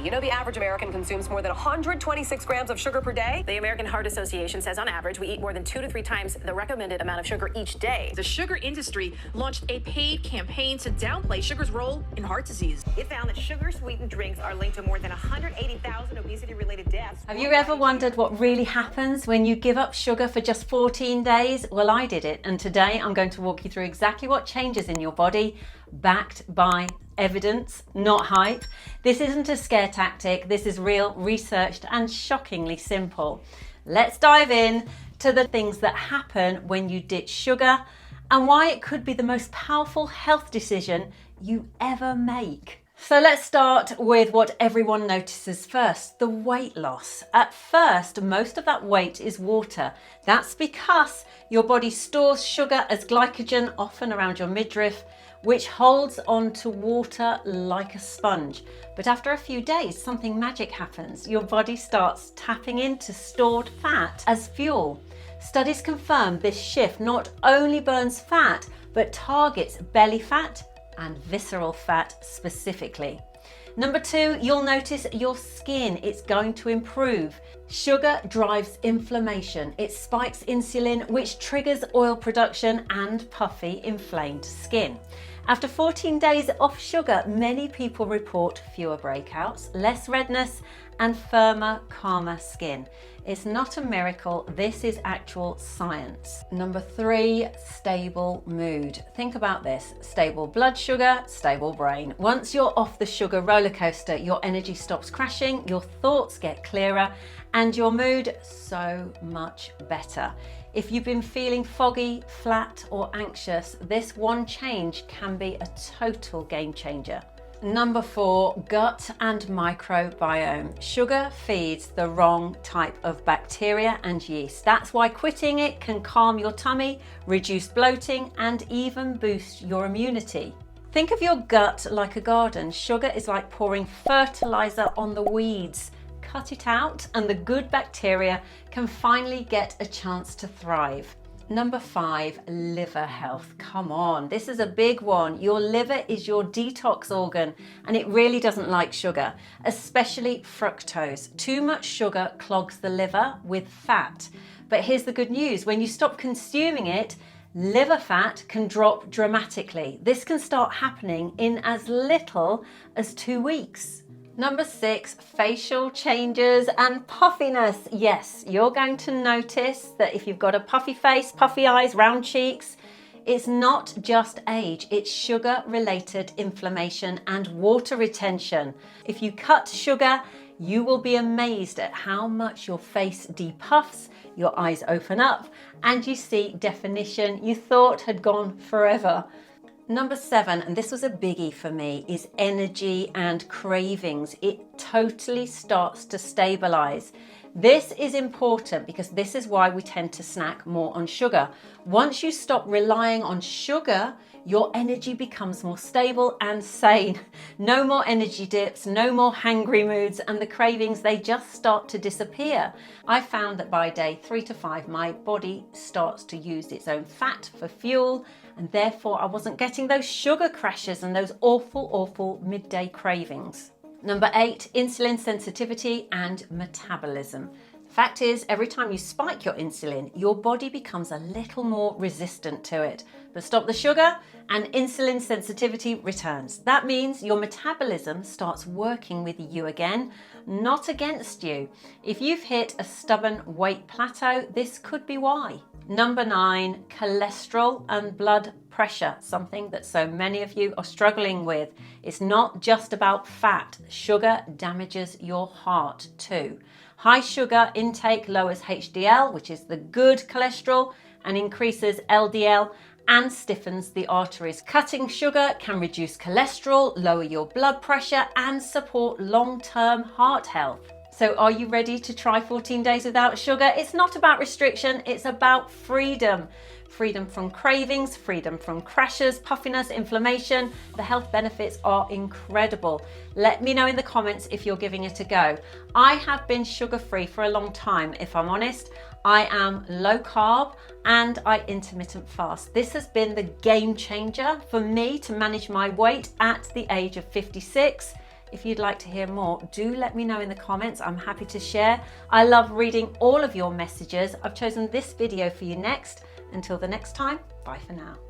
You know the average American consumes more than 126 grams of sugar per day? The American Heart Association says on average we eat more than 2 to 3 times the recommended amount of sugar each day. The sugar industry launched a paid campaign to downplay sugar's role in heart disease. It found that sugar-sweetened drinks are linked to more than 180,000 obesity-related deaths. Have you ever wondered what really happens when you give up sugar for just 14 days? Well, I did it, and today I'm going to walk you through exactly what changes in your body, backed by evidence, not hype. This isn't a scare tactic. This is real, researched, and shockingly simple. Let's dive in to the things that happen when you ditch sugar and why it could be the most powerful health decision you ever make. So let's start with what everyone notices first, the weight loss. At first, most of that weight is water. That's because your body stores sugar as glycogen, often around your midriff, which holds on to water like a sponge. But after a few days, something magic happens. Your body starts tapping into stored fat as fuel. Studies confirm this shift not only burns fat, but targets belly fat and visceral fat specifically. Number 2, you'll notice your skin, it's going to improve. Sugar drives inflammation. It spikes insulin, which triggers oil production and puffy, inflamed skin. After 14 days off sugar, many people report fewer breakouts, less redness, and firmer, calmer skin. It's not a miracle, this is actual science. Number 3, stable mood. Think about this, stable blood sugar, stable brain. Once you're off the sugar roller coaster, your energy stops crashing, your thoughts get clearer, and your mood so much better. If you've been feeling foggy, flat, or anxious, this one change can be a total game changer. Number 4, gut and microbiome. Sugar feeds the wrong type of bacteria and yeast. That's why quitting it can calm your tummy, reduce bloating, and even boost your immunity. Think of your gut like a garden. Sugar is like pouring fertilizer on the weeds. Cut it out and the good bacteria can finally get a chance to thrive. Number 5, liver health. Come on, this is a big one. Your liver is your detox organ and it really doesn't like sugar, especially fructose. Too much sugar clogs the liver with fat. But here's the good news, when you stop consuming it, liver fat can drop dramatically. This can start happening in as little as 2 weeks. Number 6, facial changes and puffiness. Yes, you're going to notice that if you've got a puffy face, puffy eyes, round cheeks, it's not just age, it's sugar-related inflammation and water retention. If you cut sugar, you will be amazed at how much your face depuffs, your eyes open up, and you see definition you thought had gone forever. Number 7, and this was a biggie for me, is energy and cravings. It totally starts to stabilize. This is important because this is why we tend to snack more on sugar. Once you stop relying on sugar, your energy becomes more stable and sane. No more energy dips, no more hangry moods, and the cravings, they just start to disappear. I found that by day 3 to 5, my body starts to use its own fat for fuel, and therefore I wasn't getting those sugar crashes and those awful midday cravings. Number 8, insulin sensitivity and metabolism. Fact is, every time you spike your insulin, your body becomes a little more resistant to it. But stop the sugar and insulin sensitivity returns. That means your metabolism starts working with you again, not against you. If you've hit a stubborn weight plateau, this could be why. Number 9, cholesterol and blood pressure, something that so many of you are struggling with. It's not just about fat. Sugar damages your heart too. High sugar intake lowers HDL, which is the good cholesterol, and increases LDL and stiffens the arteries. Cutting sugar can reduce cholesterol, lower your blood pressure, and support long-term heart health. So are you ready to try 14 days without sugar? It's not about restriction, it's about freedom. Freedom from cravings, freedom from crashes, puffiness, inflammation. The health benefits are incredible. Let me know in the comments if you're giving it a go. I have been sugar-free for a long time, if I'm honest. I am low carb and I intermittent fast. This has been the game changer for me to manage my weight at the age of 56. If you'd like to hear more, do let me know in the comments. I'm happy to share. I love reading all of your messages. I've chosen this video for you next. Until the next time, bye for now.